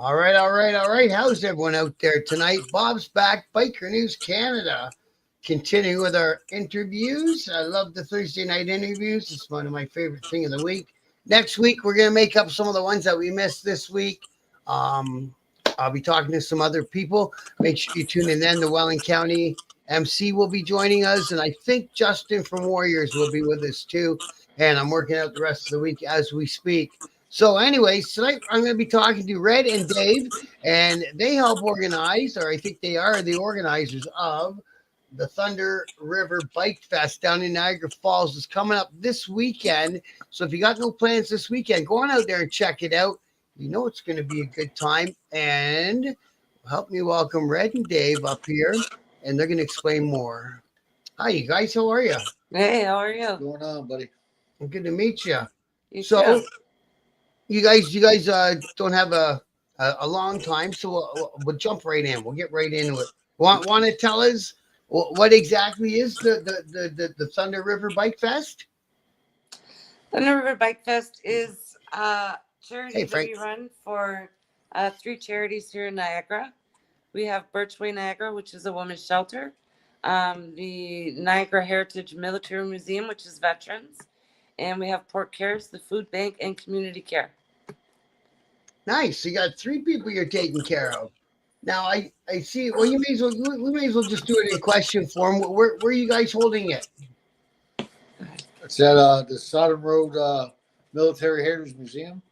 All right, all right, all right. How's everyone out there tonight? Bob's back, Biker News Canada. Continuing with our interviews. I love the Thursday night interviews. It's one of my favorite thing of the week. Next week, we're going to make up some of the ones that we missed this week. Um, I'll be talking to some other people. Make sure you tune in then. The Welland County MC will be joining us. And I think Justin from Warriors will be with us too. And I'm working out the rest of the week as we speak. So, anyways, tonight I'm going to be talking to Red and Dave, and they help organize, or I think they are the organizers of the Thunder River Bike Fest down in Niagara Falls. Is coming up this weekend. So, if you got no plans this weekend, go on out there and check it out. You know it's going to be a good time. And help me welcome Red and Dave up here, and they're going to explain more. Hi, you guys. How are you? Hey, how are you? What's going on, buddy? Good to meet you. You So, too. you guys don't have a long time, so we'll jump right in. We'll get right into it. Want to tell us what exactly is the Thunder River Bike Fest? Thunder River Bike Fest is a charity Hey, that Frank. we run for three charities here in Niagara. We have Birchway Niagara, which is a women's shelter, the Niagara Heritage Military Museum, which is veterans, and we have Port Cares, the food bank, and community care. Nice. So you got three people you're taking care of. Now I see. Well, you may as well we may as well just do it in question form. Where are you guys holding it? It's at the Sodom Rd Military Heritage Museum.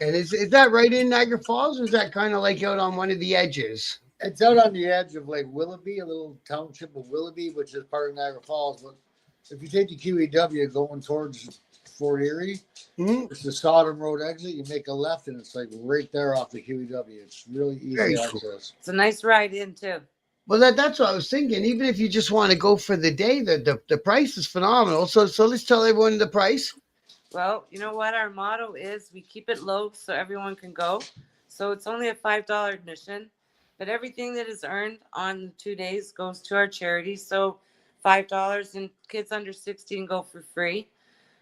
And is that right in Niagara Falls, or is that kind of like out on one of the edges? It's out on the edge of Lake Willoughby, a little township of Willoughby, which is part of Niagara Falls. But if you take the QEW going towards Fort Erie, it's the Sodom Road exit. You make a left, and it's like right there off the QEW. It's really easy Very access. cool. It's a nice ride in too. Well, that's what I was thinking. Even if you just want to go for the day, the price is phenomenal. So let's tell everyone the price. Well, you know what? Our motto is we keep it low so everyone can go. So it's only a $5 admission, but everything that is earned on 2 days goes to our charity. So $5, and kids under 16 go for free.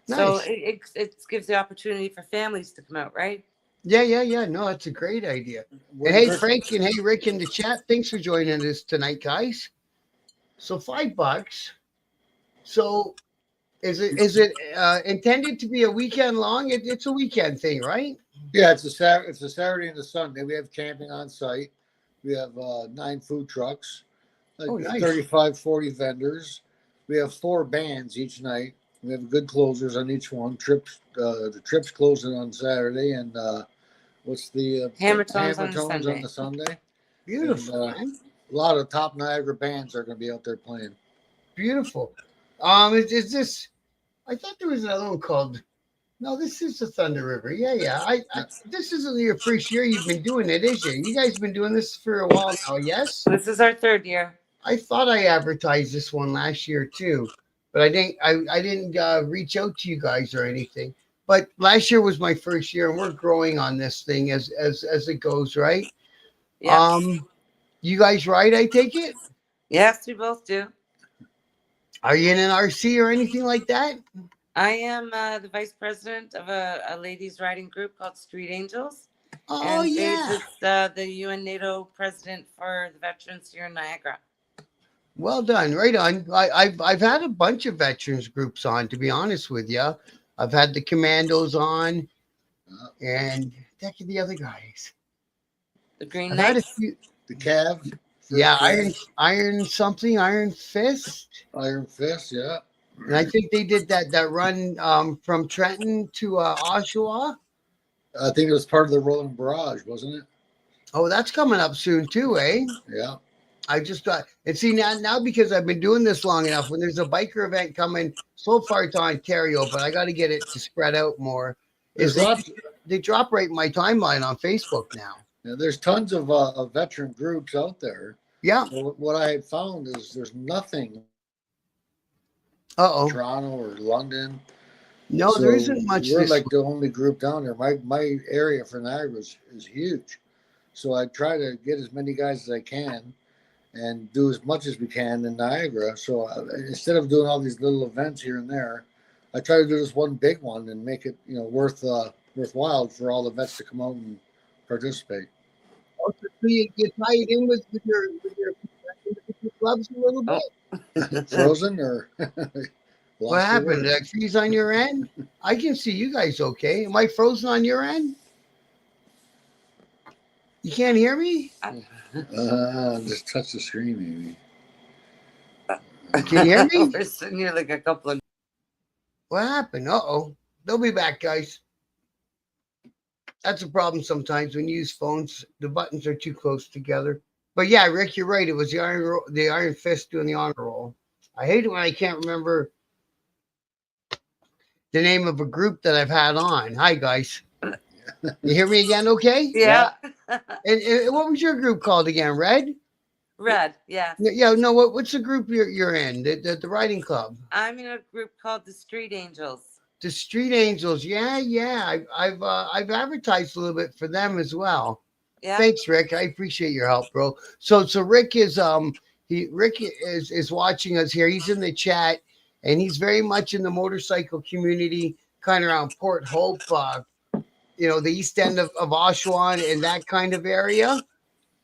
So Nice. it gives the opportunity for families to come out, right? Yeah. No, that's a great idea. And hey, Frank, and hey, Rick in the chat. Thanks for joining us tonight, guys. So $5. So is it intended to be a weekend long? It's a weekend thing, right? Yeah, it's a Saturday and a Sunday. We have camping on site. We have 9 food trucks, like Nice. 35, 40 vendors. We have 4 bands each night. We have good closers on each one. The Trips closing on Saturday, and what's the Hammertones on on the Sunday. Beautiful, And, man. a lot of top Niagara bands are going to be out there playing. Beautiful. Is this? I thought there was another one called. No, this is the Thunder River. Yeah. I this isn't your first year you've been doing it, is it? You guys have been doing this for a while now, yes? This is our 3rd year. I thought I advertised this one last year too, but I didn't reach out to you guys or anything. But last year was my first year, and we're growing on this thing as it goes, right? Yeah. You guys ride? I take it. Yes, we both do. Are you in an RC or anything like that? I am the vice president of a ladies riding group called Street Angels. Oh, and yeah. Dave is the UN NATO president for the veterans here in Niagara. Well done. Right on. I've had a bunch of veterans groups on, to be honest with you. I've had the Commandos on, and heck of the other guys. The Green I've had a Knights. few. The Cav. Yeah, Cav. Iron something, Iron Fist. Iron Fist, yeah. And I think they did that run from Trenton to Oshawa. I think it was part of the Rolling Barrage, wasn't it? Oh, that's coming up soon too, eh? Yeah. I just thought, and see now because I've been doing this long enough, when there's a biker event coming, so far it's Ontario, but I got to get it to spread out more. They drop right in my timeline on Facebook now. Yeah, there's tons of veteran groups out there. Yeah. So what I had found is there's nothing. Toronto or London. No, so there isn't much. We're like the only group down there. My area for Niagara is huge, so I try to get as many guys as I can, and do as much as we can in Niagara. So instead of doing all these little events here and there, I try to do this one big one and make it worth worthwhile for all the vets to come out and participate. Also, so you tie it in with your gloves a little bit. Frozen or What happened? Did I freeze on your end? I can see you guys okay. Am I frozen on your end? You can't hear me? Just touch the screen, maybe. Can you hear me? We're sitting here like a couple of. What happened? Uh-oh. They'll be back, guys. That's a problem sometimes when you use phones. The buttons are too close together. But yeah, Rick, you're right. It was the Iron Fist doing the honor roll. I hate it when I can't remember the name of a group that I've had on. Hi, guys. You hear me again? Okay. Yeah. And what was your group called again? Red. Red. Yeah. Yeah. No. What's the group you're in? The riding club. I'm in a group called the Street Angels. The Street Angels. Yeah. I've advertised a little bit for them as well. Yeah. Thanks, Rick. I appreciate your help, bro. So Rick is Rick is watching us here. He's in the chat, and he's very much in the motorcycle community, kind of around Port Hope, the east end of Oshawa and that kind of area.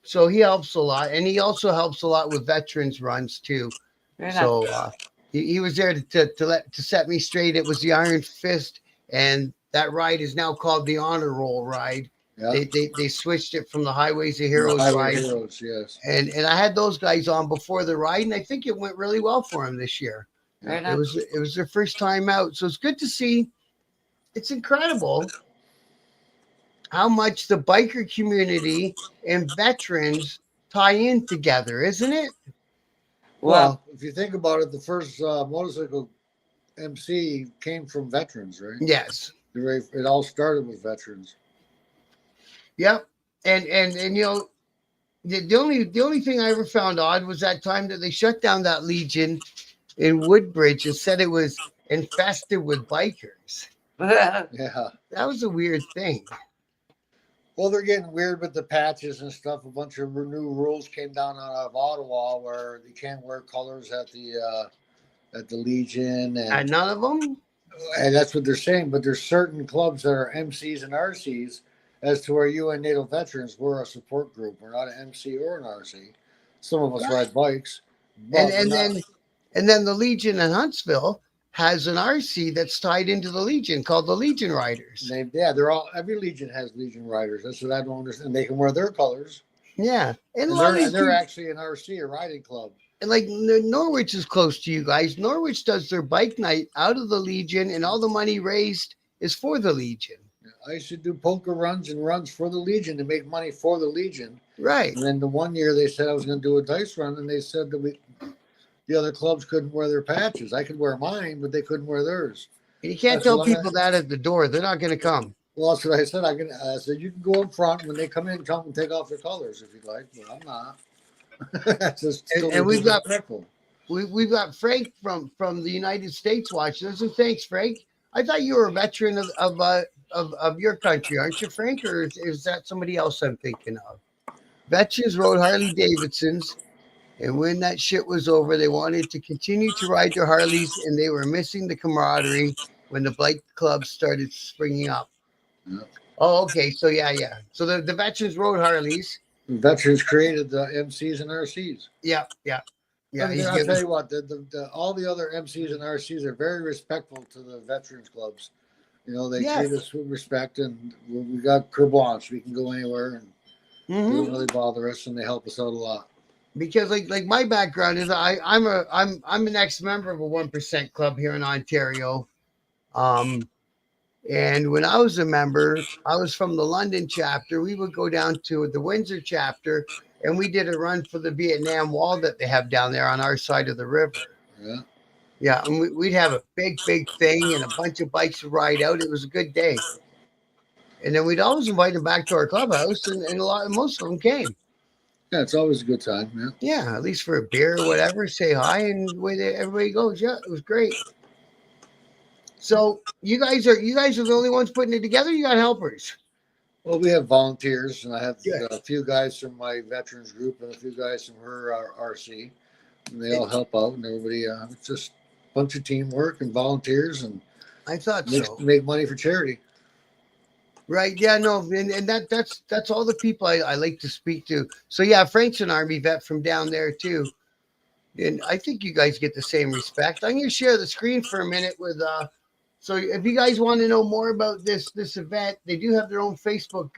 So he helps a lot, and he also helps a lot with veterans runs too. Right So he was there to set me straight. It was the Iron Fist, and that ride is now called the Honor Roll ride. Yeah. They switched it from the Highways of Heroes ride. Heroes, yes. And I had those guys on before the ride, and I think it went really well for them this year. Right it was their first time out, so it's good to see. It's incredible how much the biker community and veterans tie in together, isn't it? Well, if you think about it, the first motorcycle MC came from veterans, right? Yes. It all started with veterans. Yep. And the only thing I ever found odd was that time that they shut down that Legion in Woodbridge and said it was infested with bikers. Yeah. That was a weird thing. Well, they're getting weird with the patches and stuff. A bunch of new rules came down out of Ottawa where you can't wear colors at the Legion, and none of them. And that's what they're saying. But there's certain clubs that are MCs and RCs, as to where UN NATO veterans, we're a support group. We're not an MC or an RC. Some of us ride bikes. And then the Legion in Huntsville has an RC that's tied into the Legion called the Legion Riders. Every Legion has Legion Riders. That's what I don't understand. They can wear their colors. Yeah. And they're actually an RC, a riding club. And like Norwich is close to you guys. Norwich does their bike night out of the Legion, and all the money raised is for the Legion. I should do poker runs and runs for the Legion to make money for the Legion. Right. And then the one year they said I was going to do a dice run, and they said that the other clubs couldn't wear their patches. I could wear mine, but they couldn't wear theirs. And you can't tell people that at the door. They're not going to come. Well, that's what I said. I said, you can go up front when they come in, tell them to take off their colors if you'd like, but I'm not. That's just and we've got Frank from the United States watching us. And thanks, Frank. I thought you were a veteran of your country, aren't you, Frank? Or is that somebody else I'm thinking of? Veterans rode Harley Davidsons, and when that shit was over, they wanted to continue to ride their Harleys, and they were missing the camaraderie when the bike clubs started springing up. Yeah. Oh, okay. So yeah. So the veterans rode Harleys. Veterans created the MCs and RCs. Yeah. I'll tell you what, all the other MCs and RCs are very respectful to the veterans clubs. They treat us with respect, and we got carte blanche. We can go anywhere, and they don't really bother us, and they help us out a lot. Because like my background is I'm an ex-member of a 1% club here in Ontario. And when I was a member, I was from the London chapter. We would go down to the Windsor chapter, and we did a run for the Vietnam Wall that they have down there on our side of the river. Yeah, and we'd have a big thing and a bunch of bikes to ride out. It was a good day. And then we'd always invite them back to our clubhouse, and most of them came. Yeah, it's always a good time. Yeah, at least for a beer or whatever, say hi, and away everybody goes. Yeah, it was great. So you guys are the only ones putting it together? You got helpers? Well, we have volunteers, and I have a few guys from my veterans group and a few guys from her RC, and they all help out, and everybody. It's just a bunch of teamwork and volunteers, and I thought make money for charity. Right. Yeah, no, and that's all the people I like to speak to. So yeah, Frank's an Army vet from down there too. And I think you guys get the same respect. I'm gonna share the screen for a minute with so if you guys want to know more about this event, they do have their own Facebook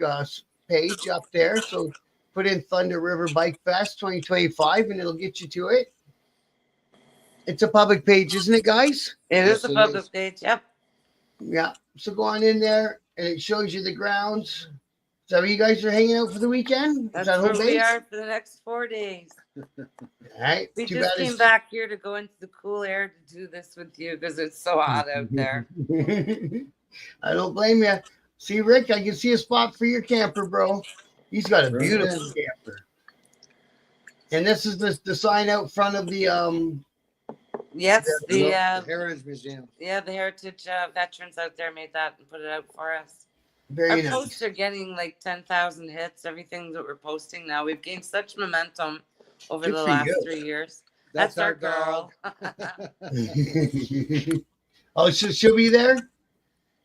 page up there. So put in Thunder River Bike Fest 2025 and it'll get you to it. It's a public page, isn't it, guys? It is Yes, a it public is. page. Yep. Yeah. So go on in there and it shows you the grounds. Is that where you guys are hanging out for the weekend? Is That's that where home we base? are for the next 4 days. All right. We Too just bad came back here to go into the cool air to do this with you because it's so hot out there. I don't blame you. See, Rick, I can see a spot for your camper, bro. He's got a Right beautiful in. camper. And this is the sign out front of the Yes, The the Heritage Museum. the heritage veterans out there made that and put it out for us. very Our nice. posts are getting like 10,000 hits. Everything that we're posting now, we've gained such momentum over Good the for last you. 3 years. That's That's our our girl. Oh, so she'll be there?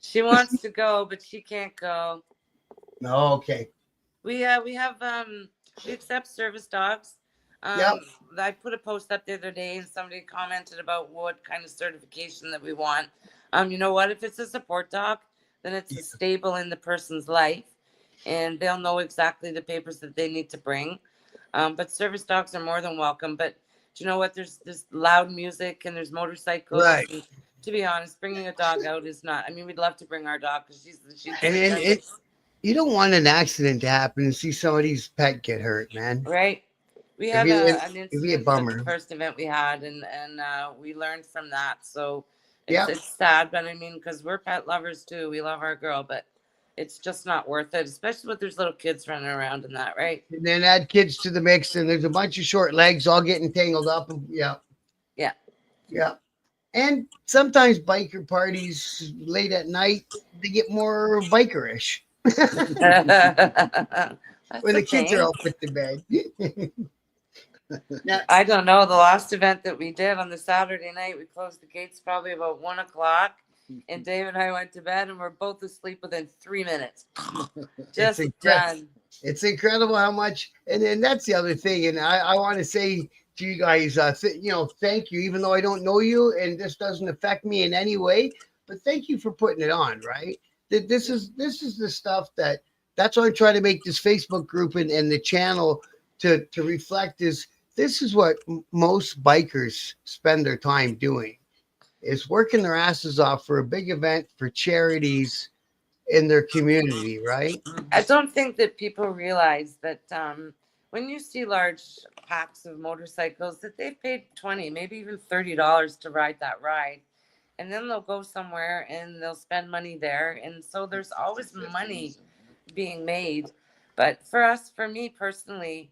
She wants to go, but she can't go. No, okay. We accept service dogs. Yep. I put a post up the other day and somebody commented about what kind of certification that we want. You know what? If it's a support dog, then it's a stable in the person's life and they'll know exactly the papers that they need to bring. But service dogs are more than welcome. But do you know what? There's loud music and there's motorcycles. Right. And to be honest, bringing a dog out is not. I mean, we'd love to bring our dog because she's And you don't want an accident to happen and see somebody's pet get hurt, man. right. We It'd had be- an it'd be a incident at bummer. the first event we had, and we learned from that. So Yep. it's sad, but I mean, because we're pet lovers too, we love our girl, but it's just not worth it, especially with there's little kids running around and that, right? And then add kids to the mix, and there's a bunch of short legs all getting tangled up. Yeah. Yeah. Yeah. And sometimes biker parties late at night, they get more bikerish That's when the a kids are thing. all put to bed. Now, I don't know. The last event that we did on the Saturday night, we closed the gates probably about 1 o'clock, and Dave and I went to bed, and we're both asleep within 3 minutes. Just done. it's incredible how much, and then that's the other thing. And I want to say to you guys, thank you, even though I don't know you and this doesn't affect me in any way, but thank you for putting it on, right? This is the stuff that's why I'm trying to make this Facebook group and the channel to reflect this is what most bikers spend their time doing, is working their asses off for a big event for charities in their community, right? I don't think that people realize that when you see large packs of motorcycles, that they've paid $20, maybe even $30 to ride that ride. And then they'll go somewhere and they'll spend money there. And so there's always money being made. But for me personally,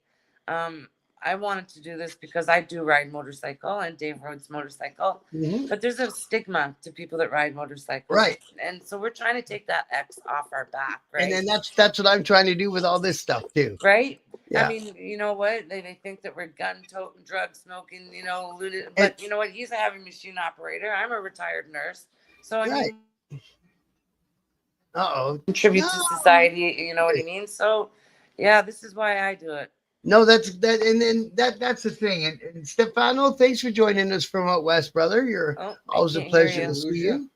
I wanted to do this because I do ride motorcycle and Dave rides motorcycle. Mm-hmm. But there's a stigma to people that ride motorcycles. Right. And so we're trying to take that X off our back, right? And then that's what I'm trying to do with all this stuff too. Right? Yeah. I mean, you know what? They think that we're gun toting, drug smoking, looted. But you know what? He's a heavy machine operator. I'm a retired nurse. So I Right. mean, Uh-oh. contribute to society, you know what I mean? So yeah, this is why I do it. No, that's the thing. And Stefano, thanks for joining us from out west, brother. You're always a pleasure to see you.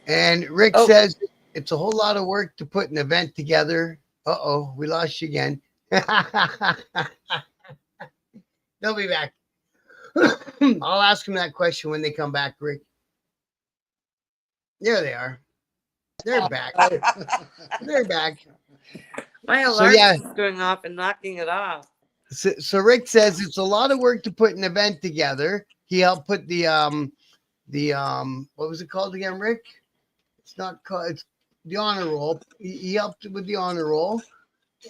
And Rick says it's a whole lot of work to put an event together. Uh-oh, we lost you again. They'll be back. I'll ask them that question when they come back, Rick. There they are. They're back. They're back. My alarm is going off and knocking it off. So Rick says it's a lot of work to put an event together. He helped put the what was it called again, Rick? It's not called, it's the honor roll. He helped with the honor roll.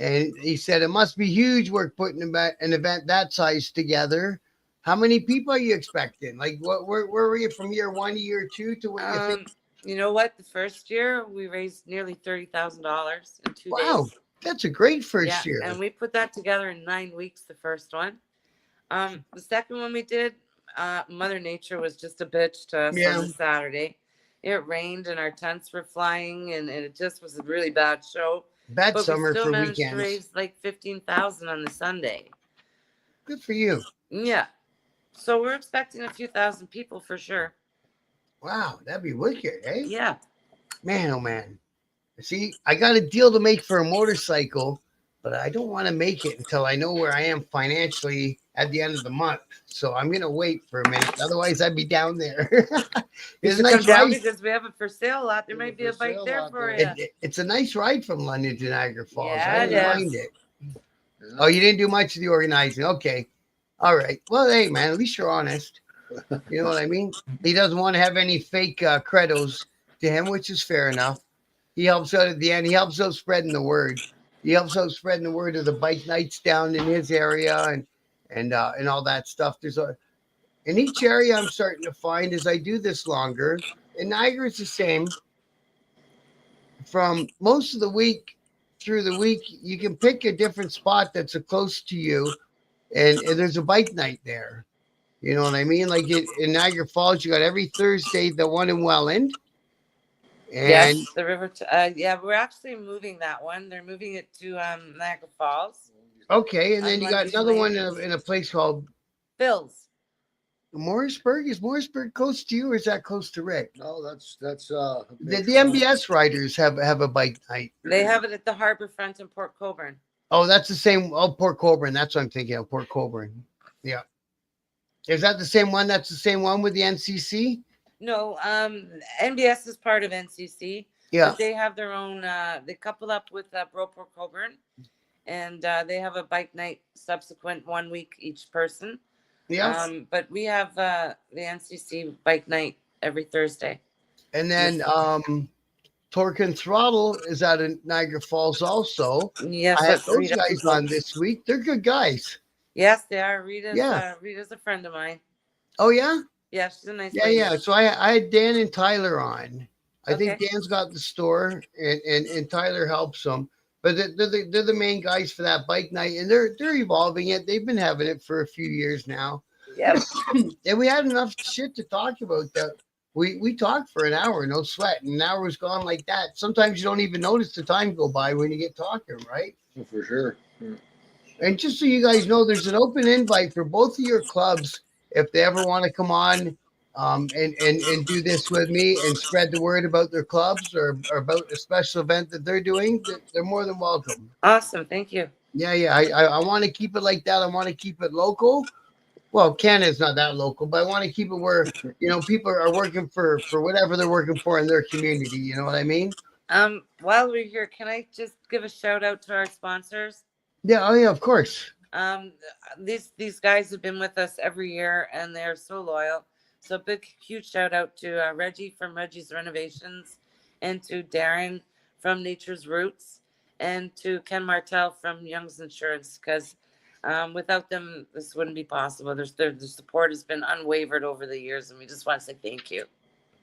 And he said it must be huge work putting an event that size together. How many people are you expecting? Like, where were you from year 1 to year 2 to what you think? You know what? The first year we raised nearly $30,000 in 2 days. Wow, that's a great first year. And we put that together in 9 weeks. The first one. The second one we did, Mother Nature was just a bitch to us on the Saturday. It rained and our tents were flying, and it just was a really bad show. Bad But we summer still for managed to weekends. raise like 15,000 on the Sunday. Good for you. Yeah. So we're expecting a few thousand people for sure. Wow, that'd be wicked, eh? Yeah. Man, oh man. See, I got a deal to make for a motorcycle, but I don't want to make it until I know where I am financially at the end of the month. So I'm gonna wait for a minute. Otherwise, I'd be down there. You It's a should nice come down ride. because we have it for sale lot. There There's might a be a for bike sale there lot for there. you. It's a nice ride from London to Niagara Falls. Yeah, I it don't mind is. it. Oh, you didn't do much of the organizing. Okay. All right. Well, hey, man, at least you're honest. You know what I mean? He doesn't want to have any fake credos to him, which is fair enough. He helps out at the end. He helps out spreading the word. He helps out spreading the word of the bike nights down in his area and all that stuff. In each area I'm starting to find as I do this longer, and Niagara is the same. From most of the week through the week, you can pick a different spot that's close to you, and there's a bike night there. You know what I mean? Like in Niagara Falls, you got every Thursday the one in Welland. Yes, And the river. Yeah, we're actually moving that one. They're moving it to Niagara Falls. okay, and then On you got Lundy another one Lane. in a place called Phil's. Morrisburg. Is Morrisburg close to you, or is that close to Rick? No, that's The MBS riders have a bike night. They have it at the harbor front in Port Colborne. Oh, that's the same. Oh, Port Colborne. That's what I'm thinking of. Port Colborne. Yeah. Is that the same one? That's the same one with the NCC? No, NBS is part of NCC. Yeah. But they have their own. They couple up with Port Colborne, and they have a bike night subsequent 1 week each person. Yeah. But we have the NCC bike night every Thursday. And then Torque and Throttle is out in Niagara Falls also. Yes, I had that's those Rita. guys on this week. They're good guys. Yes, they are. Rita's Yeah. Rita's a friend of mine. Oh, yeah? Yeah, she's a nice Yeah, lady. yeah. So I had Dan and Tyler on. I think Okay. Dan's got the store and Tyler helps them. But they're the main guys for that bike night, and they're evolving it. They've been having it for a few years now. Yep. And we had enough shit to talk about that we talked for an hour, no sweat, and an hour was gone like that. Sometimes you don't even notice the time go by when you get talking, right? for sure. And just so you guys know, there's an open invite for both of your clubs if they ever want to come on and do this with me and spread the word about their clubs or about a special event that they're doing. They're more than welcome. Awesome. Thank you. Yeah, yeah. I want to keep it like that. I want to keep it local. Well, Canada's not that local, but I want to keep it where, people are working for whatever they're working for in their community. You know what I mean? While we're here, can I just give a shout out to our sponsors? Yeah. Oh, yeah, of course. These guys have been with us every year and they're so loyal. So big, huge shout out to Reggie from Reggie's Renovations and to Darren from Nature's Roots and to Ken Martell from Young's Insurance, because without them, this wouldn't be possible. The support has been unwavered over the years, and we just want to say thank you.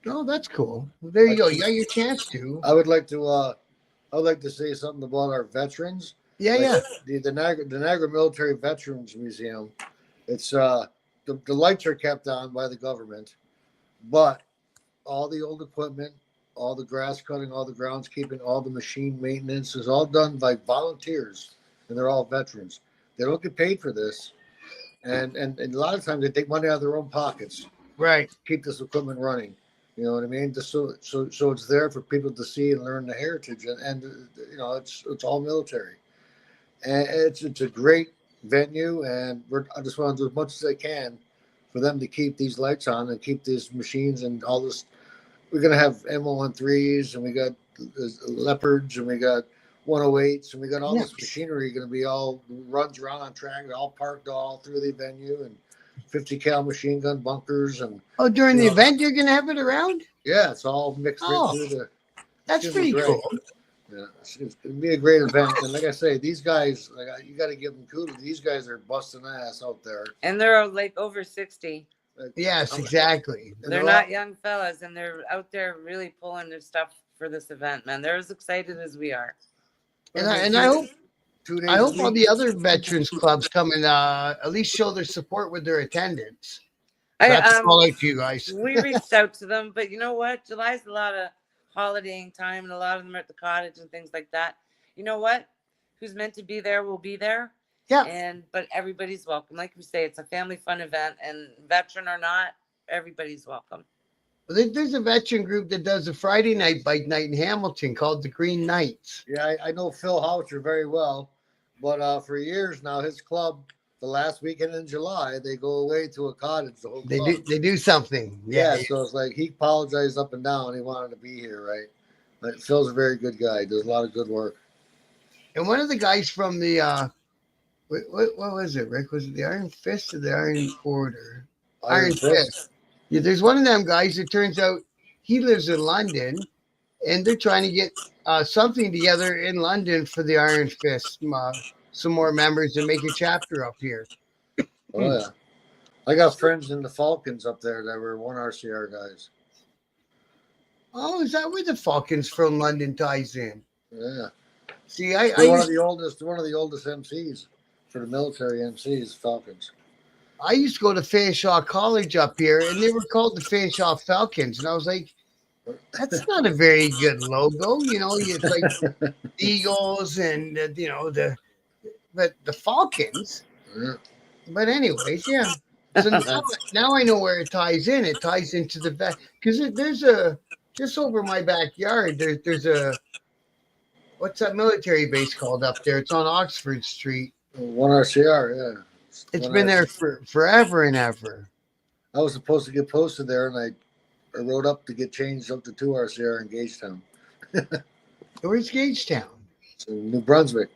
Oh, that's cool. There you go. You got your chance to. I would like to say something about our veterans. Yeah, yeah. The Niagara Military Veterans Museum. It's the lights are kept on by the government, but all the old equipment, all the grass cutting, all the groundskeeping, all the machine maintenance is all done by volunteers, and they're all veterans. They don't get paid for this, and a lot of times they take money out of their own pockets, Right. to keep this equipment running. You know what I mean? Just so it's there for people to see and learn the heritage, and it's all military, and it's a great venue, and I just want to do as much as I can for them to keep these lights on and keep these machines and all this. We're gonna have M113s, and we got Leopards, and we got 108s, and we got all this machinery going to be all runs around on track, all parked all through the venue, and 50 cal machine gun bunkers, and during the event you're gonna have it around? Yeah, it's all mixed right through the. That's pretty cool. Yeah, it's gonna be a great event, and like I say, these guys, you got to give them kudos. These guys are busting ass out there, and they're like over 60. Yes, exactly. They're not young fellas, and they're out there really pulling their stuff for this event, man. They're as excited as we are. And I hope all the other veterans clubs come and at least show their support with their attendance. That's I all out to you guys. we reached out to them, but you know what? July's a lot of holidaying time, and a lot of them are at the cottage and things like that. You know what? Who's meant to be there will be there. Yeah. But everybody's welcome. Like we say, it's a family fun event, and veteran or not, everybody's welcome. There's a veteran group that does a Friday night bike night in Hamilton called the Green Knights. Yeah, I know Phil Houcher very well, but for years now, his club, the last weekend in July, they go away to a cottage. The whole club. They do something. Yeah, so it's like he apologized up and down. He wanted to be here, right? But Phil's a very good guy. He does a lot of good work. And one of the guys from the what was it, Rick? Was it the Iron Fist or the Iron Order? Iron Fist. Yeah, there's one of them guys. It turns out he lives in London, and they're trying to get something together in London for the Iron Fist. Some more members and make a chapter up here. Oh yeah, I got friends in the Falcons up there that were 1RCR guys. Oh, is that where the Falcons from London ties in? Yeah. See, They're one of the oldest MCs for the military MCs, Falcons. I used to go to Fanshawe College up here, and they were called the Fanshawe Falcons, and I was like, that's not a very good logo, you know. It's like Eagles and but the Falcons. Yeah. But anyways, yeah. So now I know where it ties in. It ties into the back because there's a just over my backyard. There's a what's that military base called up there? It's on Oxford Street. 1RCR, yeah. It's been there for forever and ever. I was supposed to get posted there, and I rode up to get changed up to 2RCR in Gagetown. Where's Gagetown? It's in New Brunswick.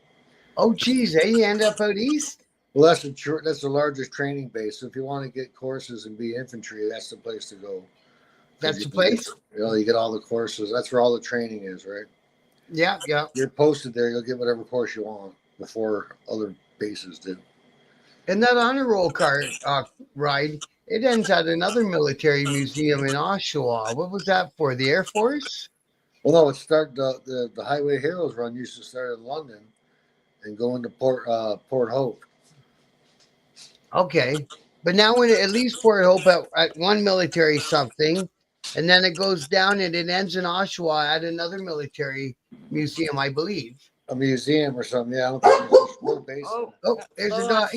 Oh, geez, you end up out east? Well, that's the largest training base. So if you want to get courses and be infantry, that's the place to go. That's the place? You get all the courses. That's where all the training is, right? Yeah. You're posted there. You'll get whatever course you want before other bases do. And that honor roll car ride, it ends at another military museum in Oshawa. What was that for? The Air Force? Well, no, the Highway Heroes run used to start in London and go into Port Hope. Okay. But now when it leaves Port Hope at one military something, and then it goes down and it ends in Oshawa at another military museum, I believe. A museum or something. Yeah, I don't think there's a real base. Oh, there's a dog.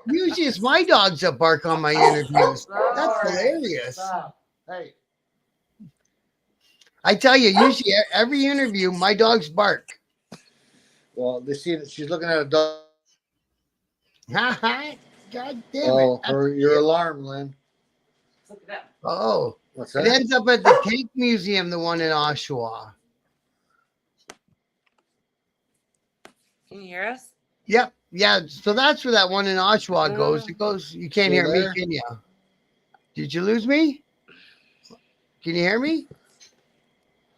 Usually it's my dogs that bark on my interviews. That's hilarious. Stop. Hey. I tell you, usually every interview, my dogs bark. Well, they see that she's looking at a dog. God damn it. Oh, your alarm, Lynn. Look at that. Oh. What's It that? ends up at the Tank Museum, the one in Oshawa. Can you hear us? Yep. Yeah. So that's where that one in Oshawa goes. It goes, you can't Still hear there? me, can you? Did you lose me? Can you hear me?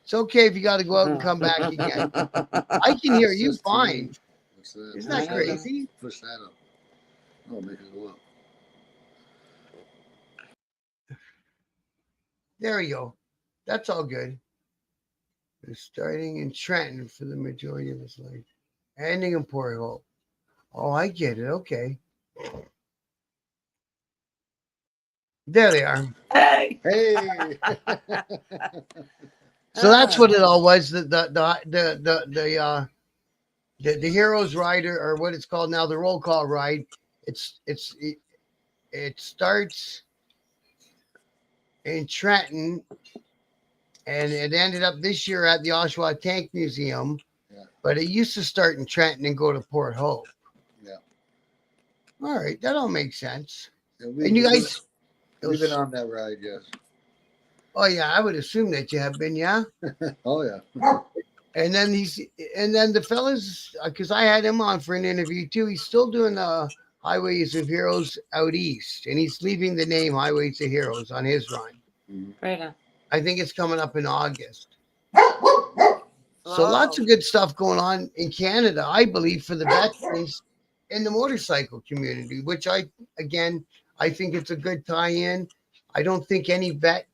It's okay if you got to go out and come back again. I can hear you fine. What's that? Isn't that crazy? Push that up. Oh, make it go up. There we go. That's all good. It's starting in Trenton for the majority of his life. Ending in Port Hope. Oh, I get it. Okay. There they are. Hey. Hey. So that's what it all was. The Heroes Rider, or what it's called now, the roll call ride. It starts in Trenton, and it ended up this year at the Oshawa Tank Museum. Yeah. But it used to start in Trenton and go to Port Hope. Yeah. All right, that all makes sense. Yeah, And you guys, we've been on that ride, yes. oh yeah, I would assume that you have been, yeah. Oh yeah. And then the fellas, because I had him on for an interview too. He's still doing the Highways of Heroes out east, and he's leaving the name Highways of Heroes on his run. Right on. I think it's coming up in August. So lots of good stuff going on in Canada, I believe, for the veterans in the motorcycle community, which I think it's a good tie-in. I don't think any vet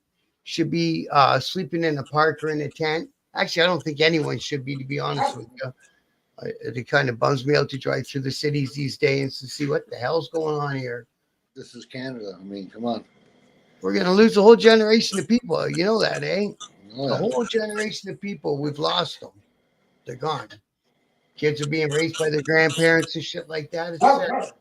should be sleeping in a park or in a tent. Actually, I don't think anyone should be, to be honest with you. It kind of bums me out to drive through the cities these days to see what the hell's going on here. This is Canada. I mean, come on. We're gonna lose a whole generation of people. You know that, eh? Oh, A yeah. whole generation of people. We've lost them. They're gone. Kids are being raised by their grandparents and shit like that. It's sad.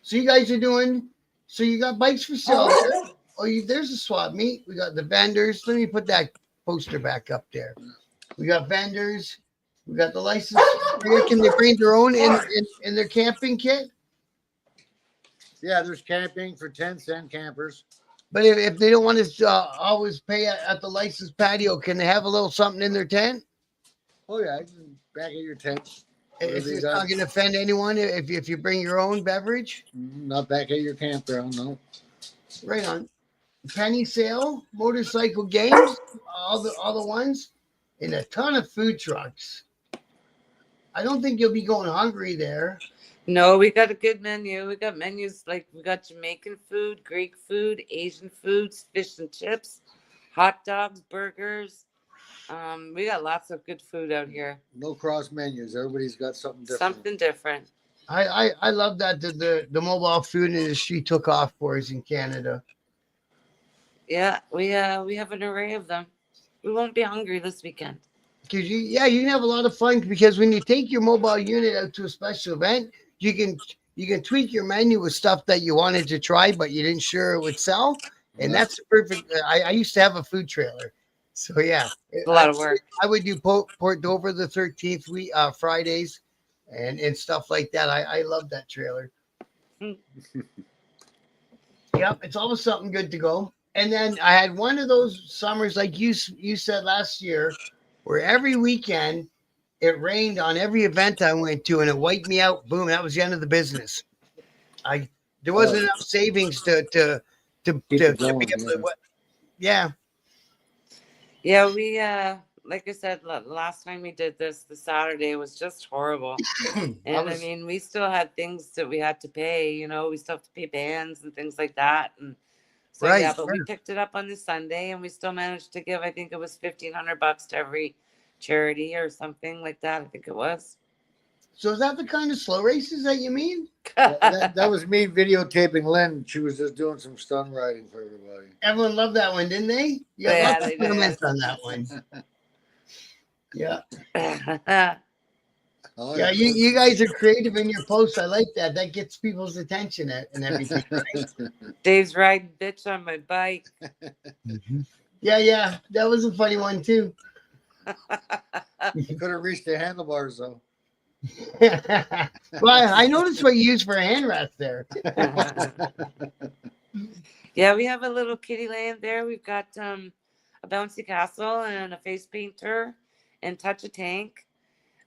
So you guys are doing. So you got bikes for sale there. Oh, there's a swap meet. We got the vendors. Let me put that poster back up there. We got vendors. We got the license. Can they bring their own in their camping kit? Yeah, there's camping for 10-cent campers. But if they don't want to always pay at the licensed patio, can they have a little something in their tent? Oh, yeah, you can back of your tent. It's not going to offend anyone if you bring your own beverage. Not back at your campground, no. Right on. Penny sale, motorcycle games, all the ones, and a ton of food trucks. I don't think you'll be going hungry there. No, we got a good menu. We got menus like we got Jamaican food, Greek food, Asian foods, fish and chips, hot dogs, burgers. We got lots of good food out here. No cross menus. Everybody's got something different. Something different. I love that the mobile food industry took off for us in Canada. Yeah, we have an array of them. We won't be hungry this weekend. Because you can have a lot of fun because when you take your mobile unit out to a special event, you can tweak your menu with stuff that you wanted to try but you didn't sure it would sell, and that's perfect. I used to have a food trailer, so yeah, It's a lot of work. I would do Port Dover the 13th week Fridays and stuff like that. I love that trailer. Yep, it's always something good to go. And then I had one of those summers like you said last year, where every weekend it rained on every event I went to, and it wiped me out. Boom, that was the end of the business. There wasn't enough savings to be able to. Yeah. Yeah, we like I said last time we did this, the Saturday was just horrible. And I mean, we still had things that we had to pay. You know, we still have to pay bands and things like that. And so Right, yeah, but we sure. picked it up on the Sunday, and we still managed to give. I think it was $1,500 to every charity or something like that. I think it was. So is that the kind of slow races that you mean? That was me videotaping Lynn. She was just doing some stunt riding for everybody. Everyone loved that one, didn't they? You got Yeah, lots they of did. comments on that one. Yeah. Oh, Yeah, you guys are creative in your posts. I like that. That gets people's attention and everything. Dave's riding bitch on my bike. Yeah. That was a funny one too. You could have reached the handlebars though. Well, I noticed what you use for a hand rest there. Yeah, we have a little kiddie land there. We've got a bouncy castle and a face painter and touch a tank.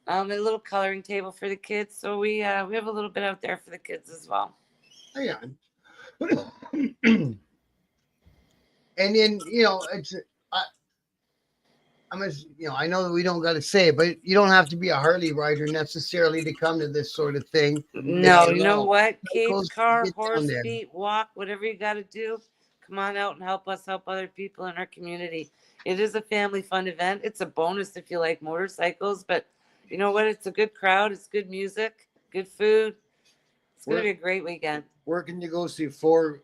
A little coloring table for the kids. So we have a little bit out there for the kids as well. Hang on. And then it's I know that we don't got to say it, but you don't have to be a Harley rider necessarily to come to this sort of thing. No, you know what? Cape, Goes- car, get down horse there. feet, walk, whatever you got to do. Come on out and help us help other people in our community. It is a family fun event. It's a bonus if you like motorcycles, but you know what? It's a good crowd. It's good music, good food. It's going to be a great weekend. Where can you go see 4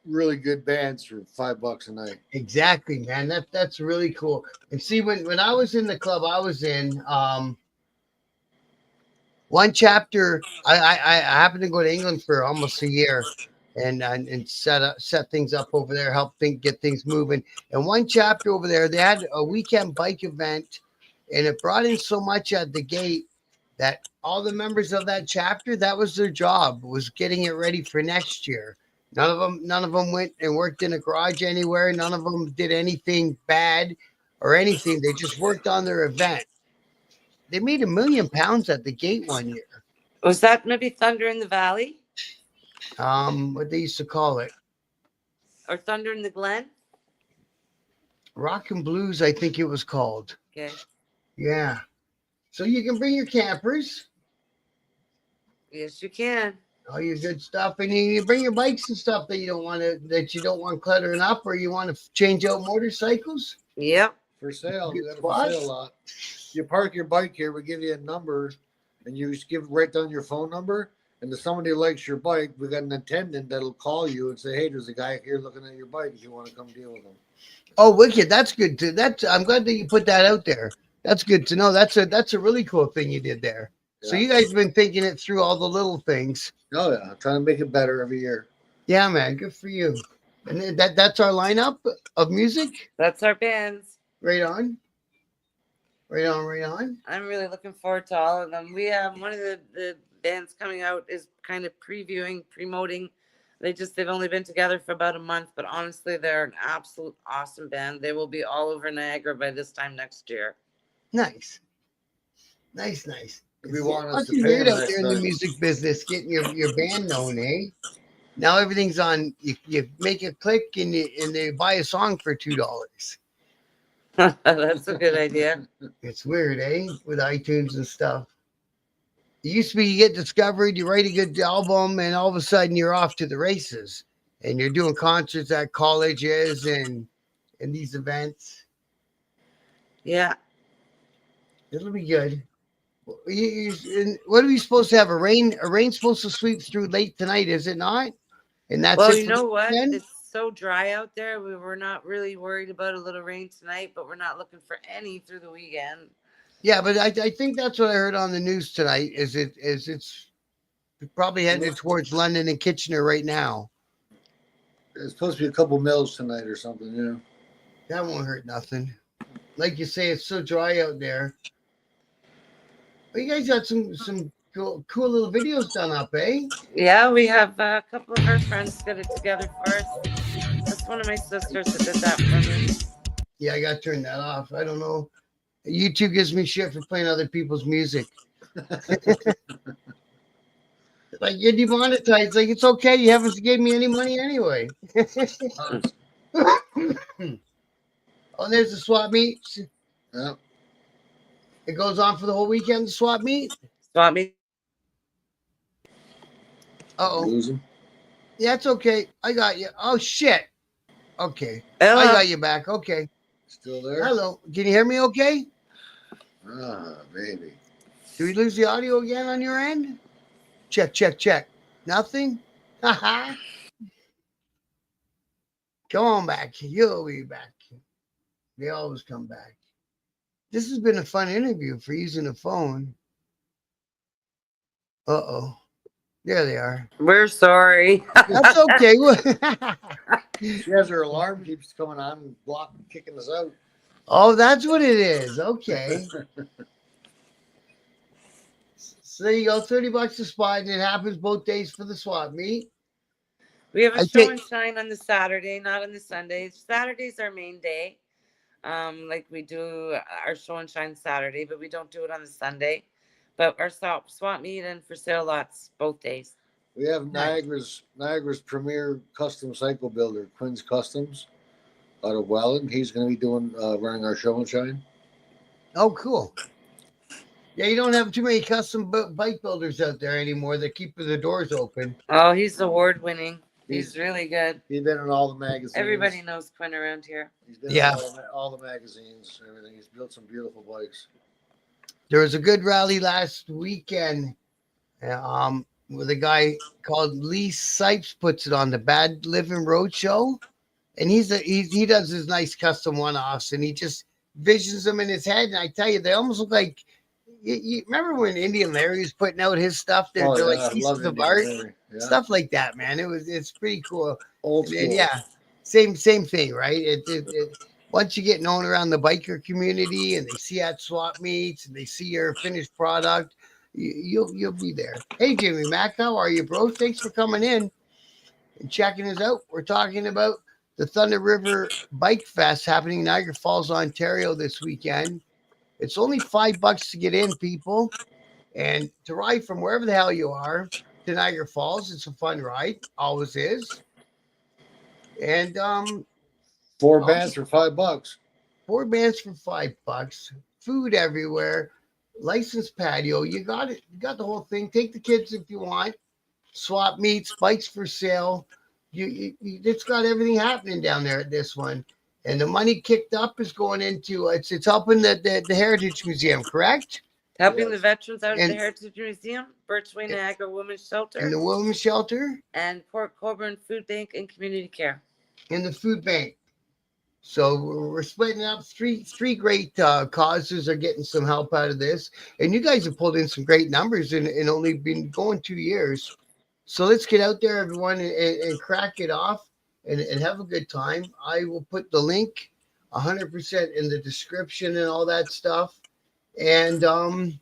really good bands for $5 a night? Exactly, man. That's really cool. And see, when I was in the club I was in, one chapter, I happened to go to England for almost a year and set things up over there, help get things moving. And one chapter over there, they had a weekend bike event, and it brought in so much at the gate that all the members of that chapter, that was their job, was getting it ready for next year. None of them went and worked in a garage anywhere. None of them did anything bad or anything. They just worked on their event. They made £1 million at the gate one year. Was that maybe Thunder in the Valley What they used to call it, or Thunder in the Glen? Rock and Blues, I think it was called. Okay. Yeah. So you can bring your campers, Yes, you can. all your good stuff, and you bring your bikes and stuff that you don't want cluttering up, or you want to change out motorcycles. Yep. For sale. We got a What? for sale lot. You park your bike here, we give you a number, and you just write down your phone number, And if somebody likes your bike, we got an attendant that'll call you and say, "Hey, there's a guy here looking at your bike. If you want to come deal with him." Oh, wicked! That's good too. I'm glad that you put that out there. That's good to know. That's a really cool thing you did there. So Yeah. you guys have been thinking it through all the little things. Oh yeah, trying to make it better every year. Yeah, man. Good for you. And then that's our lineup of music. That's our bands. Right on. Right on. Right on. I'm really looking forward to all of them. We have one of the bands coming out is kind of promoting. They've only been together for about a month, but honestly, they're an absolute awesome band. They will be all over Niagara by this time next year. Nice. Nice. Nice. If we want us It's to pay weird them out next there in the time. music business, getting your band known, eh? Now everything's on. You make a click and they buy a song for $2. That's a good idea. It's weird, eh? With iTunes and stuff. It used to be you get discovered, you write a good album, and all of a sudden you're off to the races, and you're doing concerts at colleges and these events. Yeah. It'll be good. What are we supposed to have? A rain supposed to sweep through late tonight, is it not? And that's Well, it. you know what? Weekend? It's so dry out there. We were not really worried about a little rain tonight, but we're not looking for any through the weekend. Yeah, but I think that's what I heard on the news tonight. It's probably headed towards London and Kitchener right now. It's supposed to be a couple mils tonight or something. Yeah. That won't hurt nothing. Like you say, it's so dry out there. But you guys got some cool little videos done up, eh? Yeah, we have a couple of our friends get it together for us. That's one of my sisters that did that for me. Yeah, I got to turn that off. I don't know. YouTube gives me shit for playing other people's music. Like, you're demonetized. Like, it's okay. You haven't gave me any money anyway. Oh, there's the swap meet. Yeah. It goes on for the whole weekend, the swap meet. Swap meet. Uh-oh. Lose him. Yeah, it's okay. I got you. Oh, shit. Okay. Hello. I got you back. Okay. Still there? Hello. Can you hear me okay? Ah, baby. Did we lose the audio again on your end? Check. Nothing? Haha. Come on back. You'll be back. They always come back. This has been a fun interview for using a phone. Uh-oh. There they are. We're sorry. That's okay. She has her alarm keeps coming on and blocking, kicking us out. Oh, that's what it is. Okay. So there you go, $30 a spot, and it happens both days for the swap meet. We have a I show think- and shine on the Saturday, not on the Sunday. Saturday's our main day. Like we do our show and shine Saturday, but we don't do it on the Sunday. But our swap meet and for sale lots both days. We have Niagara's premier custom cycle builder, Quinn's Customs, out of Welland. He's going to be doing running our show and shine. Oh, cool. Yeah, you don't have too many custom bike builders out there anymore that keep the doors open. Oh, he's award winning. He's really good. He's been in all the magazines. Everybody knows Quinn around here. He's been Yeah. in all the magazines, everything. He's built some beautiful bikes. There was a good rally last weekend. With a guy called Lee Sipes puts it on the Bad Living Roadshow, and he does his nice custom one-offs, and he just visions them in his head. And I tell you, they almost look like you remember when Indian Larry was putting out his stuff? They're I like love pieces of Indian art, Larry. Yeah. stuff like that, man. It's pretty cool. Old school. And yeah, same thing, right? Once you get known around the biker community and they see at swap meets and they see your finished product, you'll be there. Hey, Jimmy Mack, how are you, bro? Thanks for coming in and checking us out. We're talking about the Thunder River Bike Fest happening in Niagara Falls, Ontario this weekend. It's only $5 to get in, people, and to ride from wherever the hell you are to Niagara Falls. It's a fun ride, always is. And 4 bands for $5. 4 bands for $5. Food everywhere. Licensed patio. You got it. You got the whole thing. Take the kids if you want. Swap meets, bikes for sale. It's got everything happening down there at this one. And the money kicked up is going into it's helping the Heritage Museum, correct? Helping the Yes. veterans out at the And- Heritage Museum, Birchway Niagara Women's Shelter, And the women's shelter and Port Colborne Food Bank and Community Care. and the food bank. So we're splitting up. Three great causes are getting some help out of this, and you guys have pulled in some great numbers and only been going 2 years. So let's get out there, everyone, and crack it off and have a good time. I will put the link 100% in the description and all that stuff. And I'm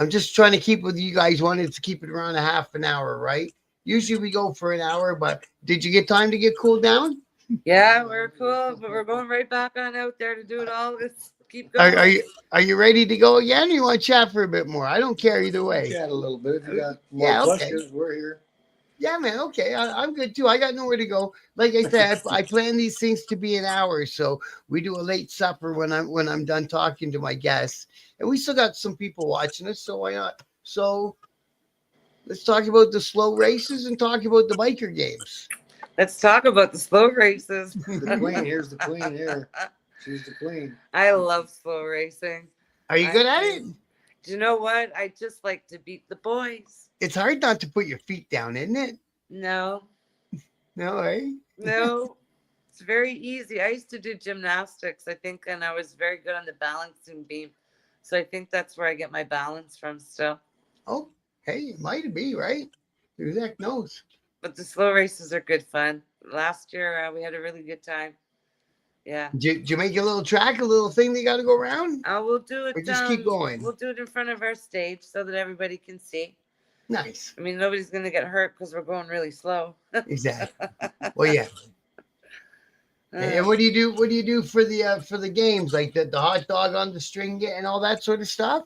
just trying to keep with you guys. Wanted to keep it around a half an hour, right? Usually we go for an hour, but did you get time to get cooled down? Yeah, we're cool, but we're going right back on out there to do it all. Let's keep Are, going. are you ready to go again? Or you want to chat for a bit more? I don't care either way. Chat a little bit. If you got more Yeah, okay. questions, we're here. Yeah, man. Okay, I'm good too. I got nowhere to go. Like I said, I plan these things to be an hour, so we do a late supper when I'm done talking to my guests, and we still got some people watching us. So why not? So let's talk about the slow races and talk about the biker games. Let's talk about the slow races. The queen. Here's the queen here. She's the queen. I love slow racing. Are you good at it? Do you know what? I just like to beat the boys. It's hard not to put your feet down, isn't it? No, No, eh? no. It's very easy. I used to do gymnastics, I think, and I was very good on the balancing beam. So I think that's where I get my balance from still. Oh, hey, it might be, right? Who the heck knows? But the slow races are good fun. Last year, we had a really good time. Yeah. Did you make a little track, a little thing they got to go around? We'll do it. Or just keep going? We'll do it in front of our stage so that everybody can see. Nice. I mean, nobody's going to get hurt because we're going really slow. Exactly. Well, yeah. And what do you do? What do you do for the games, like the hot dog on the string and all that sort of stuff?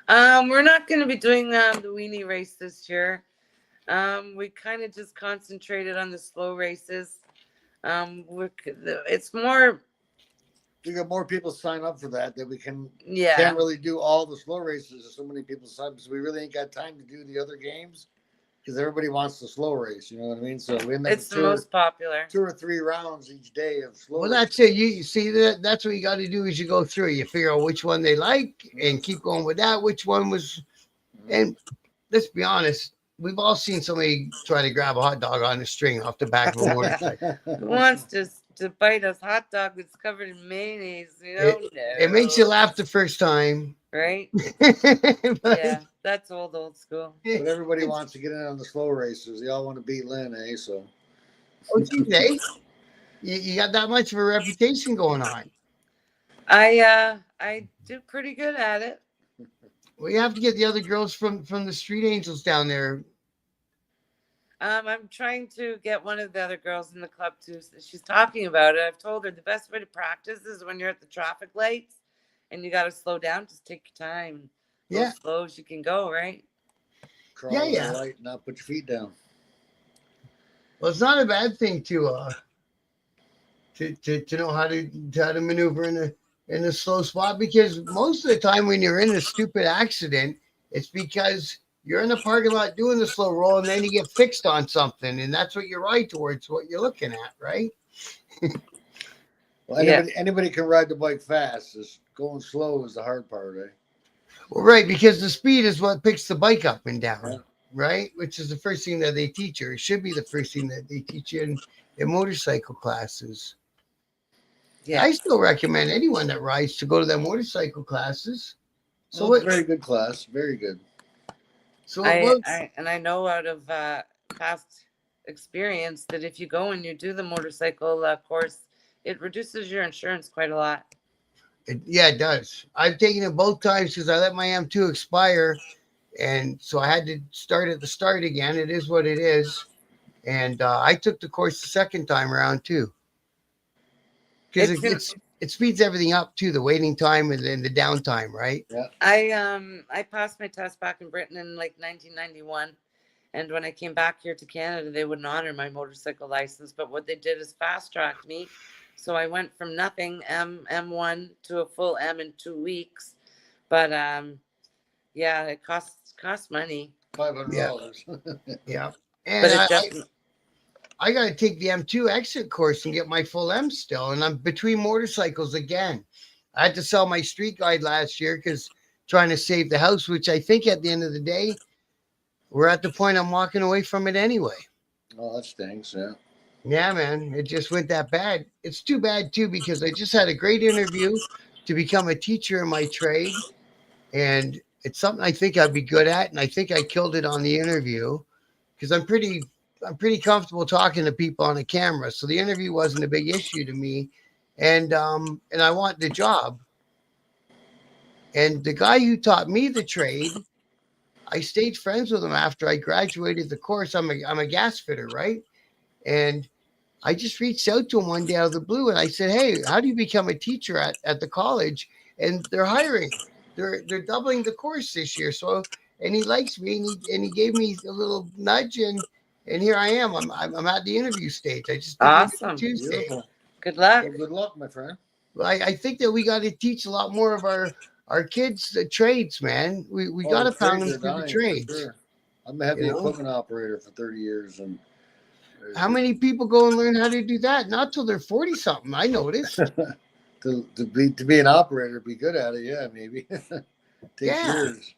We're not going to be doing the weenie race this year. We kind of just concentrated on the slow races. It's more. We got more people sign up for that we can Yeah. can't really do all the slow races. There's so many people sign up, so we really ain't got time to do the other games because everybody wants the slow race. You know what I mean? So we end up It's the most popular. 2 or 3 rounds each day of slow. Well, race. that's it. You see that's what you got to do is you go through. You figure out which one they like and keep going with that. Which one was, and let's be honest, we've all seen somebody try to grab a hot dog on a string off the back of a motorcycle. Who wants to bite a hot dog that's covered in mayonnaise? You know, It makes you laugh the first time, right? But- Yeah, that's old school. But everybody wants to get in on the slow races. They all want to beat Lynn, eh? So Oh, geez, eh? You got that much of a reputation going on. I do pretty good at it. Well, you have to get the other girls from the Street Angels down there. I'm trying to get one of the other girls in the club too. She's talking about it. I've told her the best way to practice is when you're at the traffic lights and you got to slow down. Just take your time. Go Yeah. as slow as you can go, right? crawl Yeah. the light, not put your feet down. Well, it's not a bad thing to know how to maneuver in a slow spot, because most of the time when you're in a stupid accident, it's because you're in the parking lot doing the slow roll and then you get fixed on something, and that's what you ride towards, what you're looking at, right? Well, anybody can ride the bike fast. Just going slow is the hard part, eh? Well, right, because the speed is what picks the bike up and down, Yeah. right? Which is the first thing that they teach you. It should be the first thing that they teach you in motorcycle classes. Yeah. I still recommend anyone that rides to go to their motorcycle classes. So Well, it's what? very good class. Very good. So I know out of past experience that if you go and you do the motorcycle course, it reduces your insurance quite a lot. Yeah, it does. I've taken it both times because I let my M2 expire, and so I had to start at the start again. It is what it is, and I took the course the second time around too, because it speeds everything up too, the waiting time and then the downtime, right? Yeah. I passed my test back in Britain in like 1991, and when I came back here to Canada, they wouldn't honor my motorcycle license. But what they did is fast tracked me, so I went from nothing M1 to a full M in 2 weeks. But yeah, it costs money. $500. Yeah, But and it just I got to take the M2 exit course and get my full M still, and I'm between motorcycles again. I had to sell my street guide last year because trying to save the house, which I think at the end of the day, we're at the point I'm walking away from it anyway. Oh, that stinks. Yeah. Yeah, man, it just went that bad. It's too bad too because I just had a great interview to become a teacher in my trade, and it's something I think I'd be good at, and I think I killed it on the interview because I'm pretty comfortable talking to people on a camera, so the interview wasn't a big issue to me, and I want the job. And the guy who taught me the trade, I stayed friends with him after I graduated the course. I'm a gas fitter, right? And I just reached out to him one day out of the blue and I said, "Hey, how do you become a teacher at the college?" And they're hiring. They're doubling the course this year. So and he likes me and he gave me a little nudge and here I am. I'm at the interview stage. I just did the interview Awesome. Tuesday. Beautiful. Good luck. Well, good luck, my friend. I think that we got to teach a lot more of our kids the trades, man. We got to the pound them trades are through the dying, for trades. sure. I'm a heavy You know? equipment operator for 30 years, and How many people go and learn how to do that? Not till they're 40 something. I noticed. to be an operator, be good at it. Yeah, maybe. Takes Yeah. years.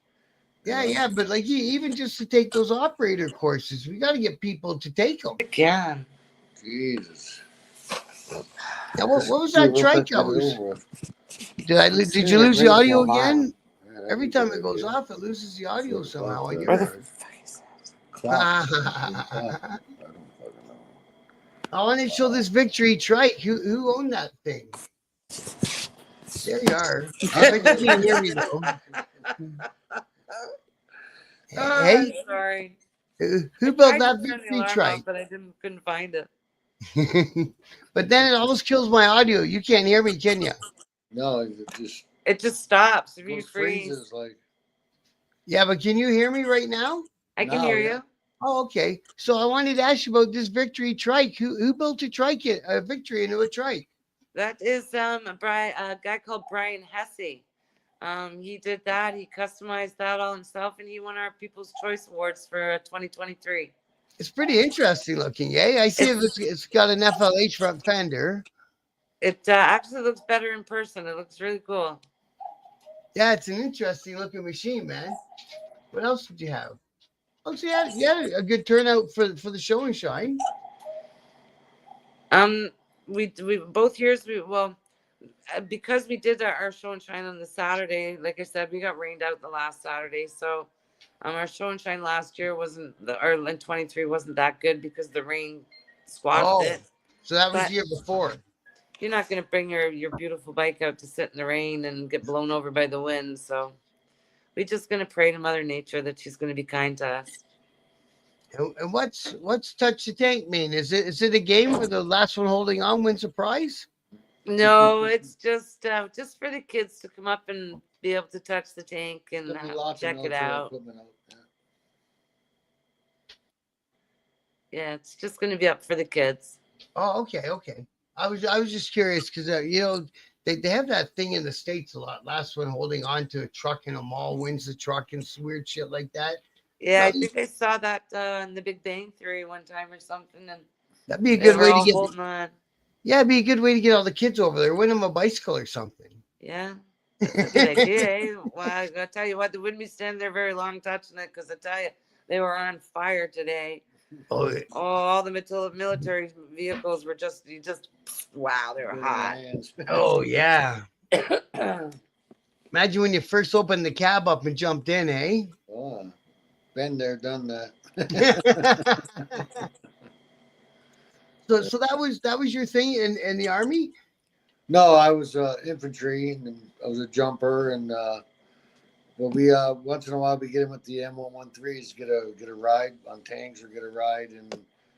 Yeah. But like even just to take those operator courses, we got to get people to take them. Again. Jesus. Now, what was that trike I was? Did you lose the audio again? Every time it goes off, it loses the audio somehow. I Where the guess. fuck is Clock. I I don't fucking know. want to show this victory trike. Who owned that thing? There you are. I bet you can't hear me though. Oh, Hey, I'm sorry. who built I that tried to turn the victory alarm trike? off, but I couldn't find it. But then it almost kills my audio. You can't hear me, can you? No, It just stops. If you goes freeze, freezes like. Yeah, but can you hear me right now? I can Now, hear yeah. you. Oh, okay. So I wanted to ask you about this victory trike. Who built a trike? A victory into a trike? That is a guy called Brian Hesse. He did that. He customized that all himself, and he won our People's Choice Awards for 2023. It's pretty interesting looking, eh? I see it's got an FLH front fender. It actually looks better in person. It looks really cool. Yeah, it's an interesting looking machine, man. What else did you have? Oh, so you had a good turnout for the show and shine. We both years because we did our show and shine on the Saturday. Like I said, we got rained out the last Saturday, so our show and shine last year in 23 wasn't that good because the rain squashed it. So that was But the year before. you're not going to bring your beautiful bike out to sit in the rain and get blown over by the wind. So we're just going to pray to Mother Nature that she's going to be kind to us. And what's touch the tank mean? Is it a game where the last one holding on wins a prize? No, it's just for the kids to come up and be able to touch the tank and There'll be lots of check it military out. equipment out. Yeah, it's just going to be up for the kids. Oh, okay. I was just curious because they have that thing in the States a lot. Last one holding on to a truck in a mall wins the truck and weird shit like that. Yeah, No, I think I saw that in the Big Bang Theory one time or something, and that'd be a they good were way to all get. holding on. Yeah, it'd be a good way to get all the kids over there. Win them a bicycle or something. Yeah, that's a good idea. Eh? Well, I gotta tell you what, they wouldn't be standing there very long touching it because I tell you, they were on fire today. Oh, All the military vehicles were just wow, they were hot. oh yeah. Imagine when you first opened the cab up and jumped in, eh? Oh, been there, done that. So that was your thing in the army? No, I was infantry and I was a jumper, and well, we once in a while we get them at the M113s, get a ride on tanks or get a ride in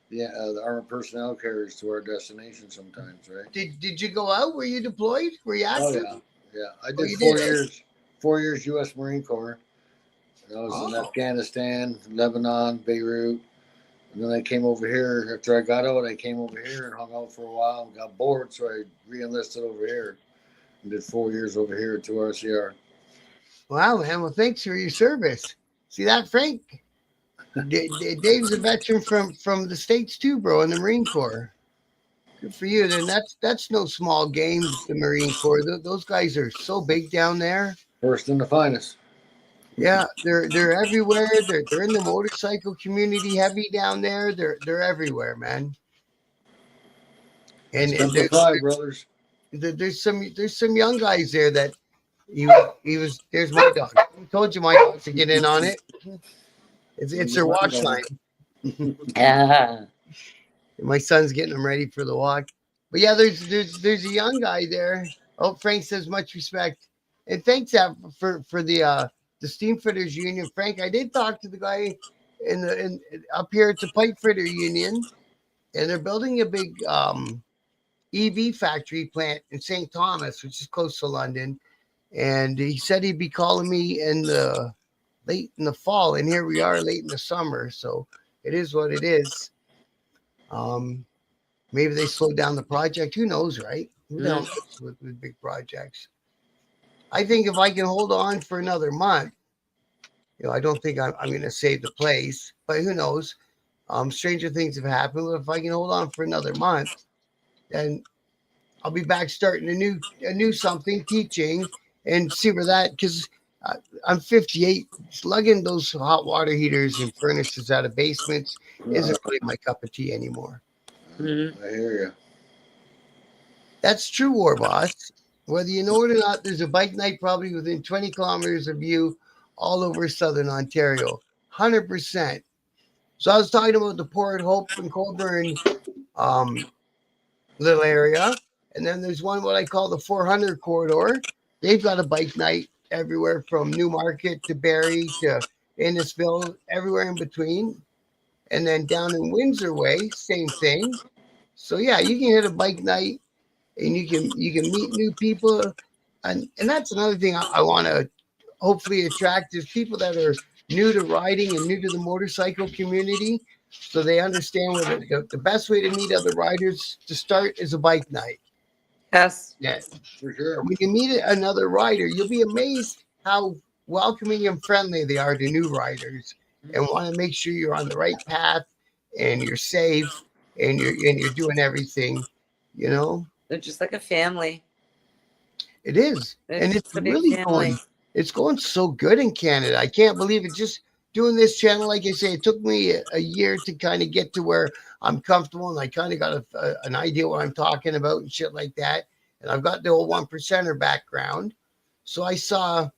the armored personnel carriers to our destination sometimes, right? Did you go out? Were you deployed? Were you active? Oh yeah. I Oh, did you 4 did? years, 4 years U.S. Marine Corps. And I was in Oh. Afghanistan, Lebanon, Beirut. And then I came over here. After I got out, I came over here and hung out for a while and got bored. So I re-enlisted over here and did 4 years over here at 2RCR. Wow, man. Well, thanks for your service. See that, Frank? Dave's a veteran from the States too, bro, in the Marine Corps. Good for you. Then that's no small game, the Marine Corps. Those guys are so big down there. First and the finest. Yeah, they're everywhere. They're in the motorcycle community heavy down there. They're everywhere, man. And Exemplified, brothers. there's some young guys there that he was there's my dog. I told you my dog to get in on it. It's their walk time. Yeah. My son's getting them ready for the walk. But yeah, there's a young guy there. Oh, Frank says much respect. And thanks for the steam fitters union. Frank, I did talk to the guy in up here at the pipe fitter union, and they're building a big EV factory plant in St. Thomas, which is close to London. And he said he'd be calling me in the late in the fall, and here we are late in the summer. So it is what it is. Maybe they slowed down the project. Who knows, right? Who the hell knows with big projects? I think if I can hold on for another month, I don't think I'm going to save the place, but who knows? Stranger things have happened. If I can hold on for another month, then I'll be back starting a new something, teaching, and see where that, because I'm 58. Slugging those hot water heaters and furnaces out of basements isn't really my cup of tea anymore. I hear you. That's true, War Boss. Whether you know it or not, there's a bike night probably within 20 kilometers of you all over southern Ontario. 100%. So I was talking about the Port Hope and Colburn little area. And then there's one what I call the 400 corridor. They've got a bike night everywhere from Newmarket to Barrie to Innisfil, everywhere in between. And then down in Windsor Way, same thing. So yeah, you can hit a bike night and you can meet new people. And that's another thing I want to hopefully attract is people that are new to riding and new to the motorcycle community. So they understand what the best way to meet other riders to start is a bike night. Yes. Yeah, For sure. when you meet another rider, you'll be amazed how welcoming and friendly they are to new riders, and want to make sure you're on the right path and you're safe and you're doing everything. They're just like a family. It is, They're and it's just a big really family. it's going so good in Canada. I can't believe it. Just doing this channel, like I say, it took me a year to kind of get to where I'm comfortable and I kind of got an idea what I'm talking about and shit like that. And I've got the old 1%er background. So I saw,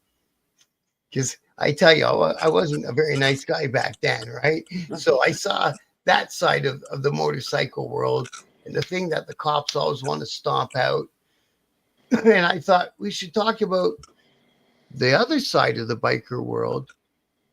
because I tell you, I wasn't a very nice guy back then, right? So I saw that side of the motorcycle world and the thing that the cops always want to stomp out. And I thought we should talk about the other side of the biker world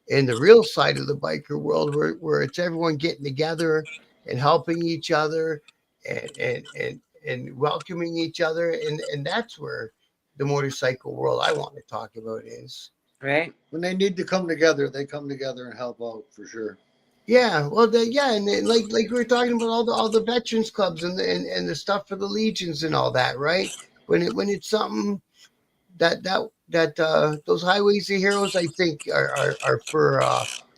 and the real side of the biker world where it's everyone getting together and helping each other and welcoming each other. And that's where the motorcycle world I want to talk about is. Right. When they need to come together, they come together and help out for sure. Yeah, well, and then, like we were talking about all the veterans clubs and the stuff for the legions and all that, right? When it's something that those highways to heroes, I think, are for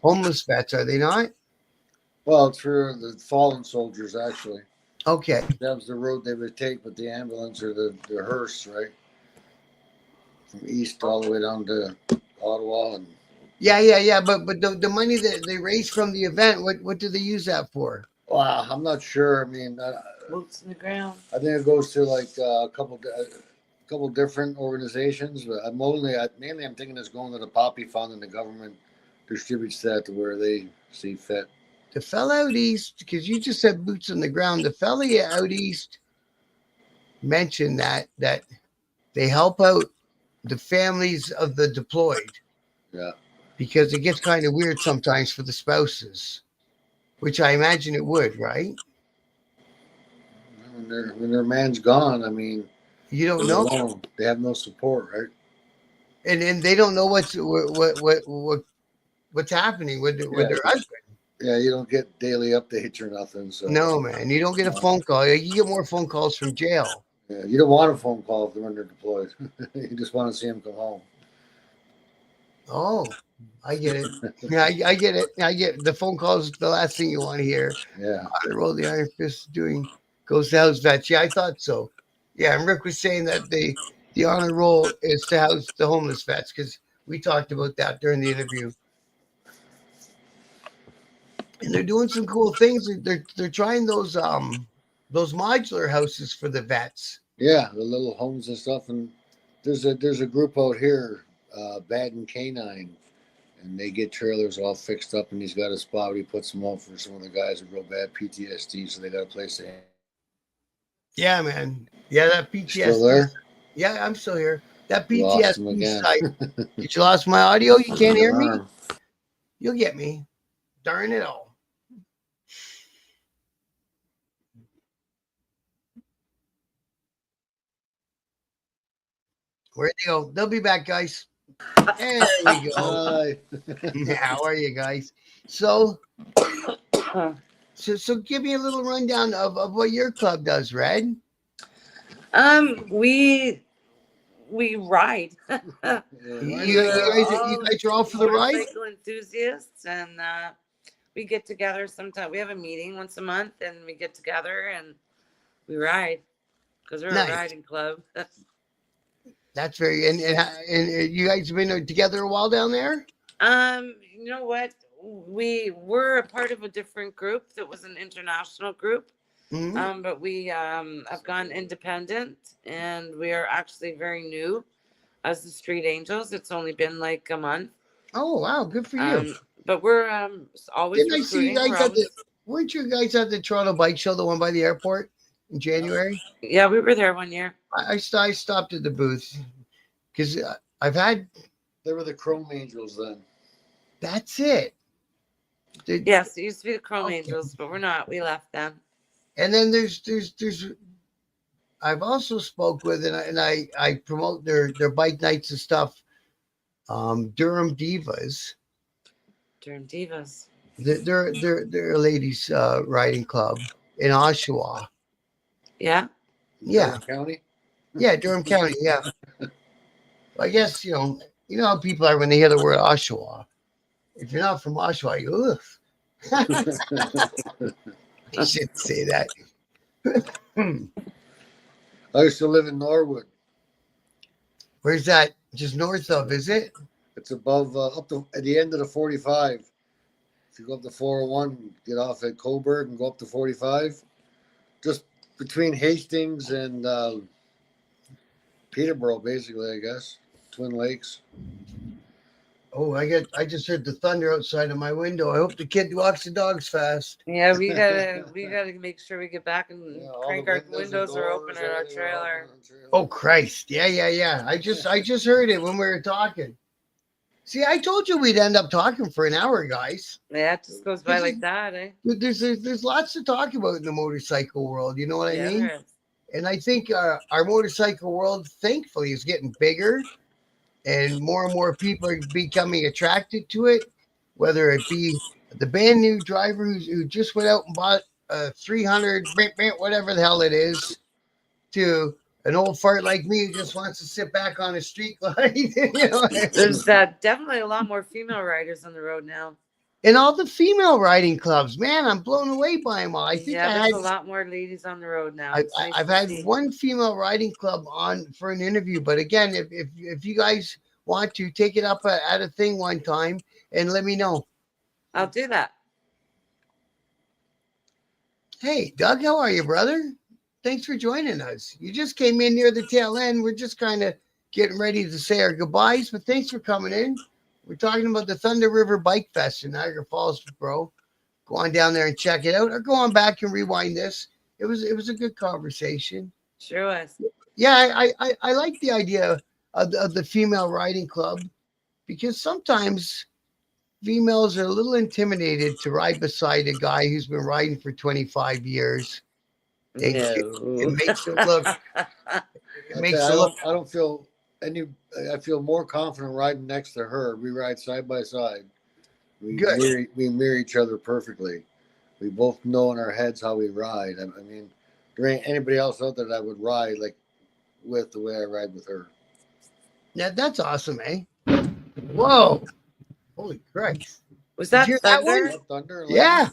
homeless vets, are they not? Well, it's for the fallen soldiers, actually. Okay. That was the road they would take with the ambulance or the hearse, right? From east all the way down to Ottawa. And Yeah. But the money that they raise from the event, what do they use that for? wow, I'm not sure. I mean, Boots in the ground. I think it goes to like a couple different organizations, but mainly I'm thinking it's going to the Poppy Fund, and the government distributes that to where they see fit. The fella out east, because you just said boots on the ground. The fella out east mentioned that they help out the families of the deployed. Yeah. Because it gets kind of weird sometimes for the spouses, which I imagine it would, right? When their man's gone, I mean, you don't know. Alone. They have no support, right? And they don't know what's happening with their husband. Yeah, you don't get daily updates or nothing. So no, man, you don't get a phone call. You get more phone calls from jail. Yeah, you don't want a phone call when they're deployed. You just want to see them come home. Oh, I get it. Yeah, I get it. I get the phone calls. The last thing you want to hear. Yeah. On the road, the Iron Fist doing Ghost House vets. Yeah, I thought so. Yeah, and Rick was saying that the honor roll is to house the homeless vets, because we talked about that during the interview. And they're doing some cool things. They're trying those modular houses for the vets. Yeah, the little homes and stuff. And there's a group out here, Baden Canine, and they get trailers all fixed up. And he's got a spot where he puts them out for some of the guys with real bad PTSD, so they got a place to. Yeah, man. Yeah, that PTSD. Still there? Yeah, I'm still here. That Lost him PTSD again. site. Did you lost my audio? You can't hear me? You'll get me. Darn it all. Where'd they go? They'll be back, guys. There we go. Hi. How are you guys? So give me a little rundown of what your club does, Red. We ride. You guys are all for the ride? Motorcycle enthusiasts, and we get together sometime. We have a meeting once a month, and we get together and we ride because we're Nice. a riding club. That's very and you guys have been together a while down there? You know what? We were a part of a different group that was an international group. Mm-hmm. But we have gone independent, and we are actually very new as the Street Angels. It's only been like a month. Oh wow, good for you. But we're always Didn't I see you guys weren't you guys at the Toronto Bike Show, the one by the airport in January? Yeah, we were there one year. I stopped at the booth because I've had. They were the Chrome Angels then. That's it. Yes, it used to be the Chrome Okay. Angels, but we're not. We left them. And then there's I've also spoke with and I promote their bike nights and stuff. Durham Divas. Durham Divas. They're a ladies riding club in Oshawa. Yeah. Yeah. Durham County. Yeah, Durham County. Yeah. I guess you know how people are when they hear the word Oshawa. If you're not from Oshawa, you go, ugh. I shouldn't say that. I used to live in Norwood. Where's that? Just north of, is it? It's above up to at the end of the 45. If you go up to 401, get off at Coburg and go up to 45, just between Hastings and Peterborough, basically, I guess. Twin Lakes. Oh, I just heard the thunder outside of my window. I hope the kid walks the dogs fast. Yeah, we gotta make sure we get back and Yeah, all crank the our windows are open in our everything are trailer. open on the trailer. Oh Christ. Yeah. I just heard it when we were talking. See, I told you we'd end up talking for an hour, guys. Yeah, it just goes by like that, eh? There's lots to talk about in the motorcycle world. You know what I mean? There is. And I think our motorcycle world, thankfully, is getting bigger, and more people are becoming attracted to it. Whether it be the brand new driver who just went out and bought a 300, whatever the hell it is, to an old fart like me who just wants to sit back on a street light. You know? There's definitely a lot more female riders on the road now. And all the female riding clubs, man, I'm blown away by them all. I think there's a lot more ladies on the road now. I've had one female riding club on for an interview, but again, if you guys want to take it up at a thing one time and let me know. I'll do that. Hey, Doug, how are you, brother? Thanks for joining us. You just came in near the tail end. We're just kind of getting ready to say our goodbyes, but thanks for coming in. We're talking about the Thunder River Bike Fest in Niagara Falls, bro. Go on down there and check it out, or go on back and rewind this. It was a good conversation. Sure was. Yeah, I like the idea of the female riding club, because sometimes females are a little intimidated to ride beside a guy who's been riding for 25 years. It makes it look. I don't feel any. I feel more confident riding next to her. We ride side by side. We mirror each other perfectly. We both know in our heads how we ride. I mean, there ain't anybody else out there that I would ride like with the way I ride with her. Yeah, that's awesome, eh? Whoa! Holy Christ! Was that thunder? That thunder? Yeah.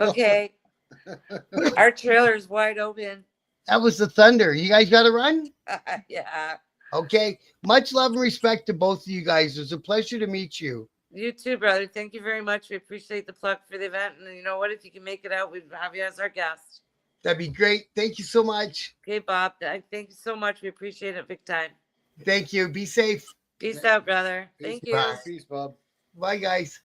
Okay. Our trailer's wide open. That was the thunder. You guys got to run? Yeah. Okay. Much love and respect to both of you guys. It was a pleasure to meet you. You too, brother. Thank you very much. We appreciate the plug for the event. And you know what? If you can make it out, we'd have you as our guest. That'd be great. Thank you so much. Okay, Bob. Thank you so much. We appreciate it big time. Thank you. Be safe. Peace out, brother. Peace, Thank you. Peace, Bob. Bye, guys.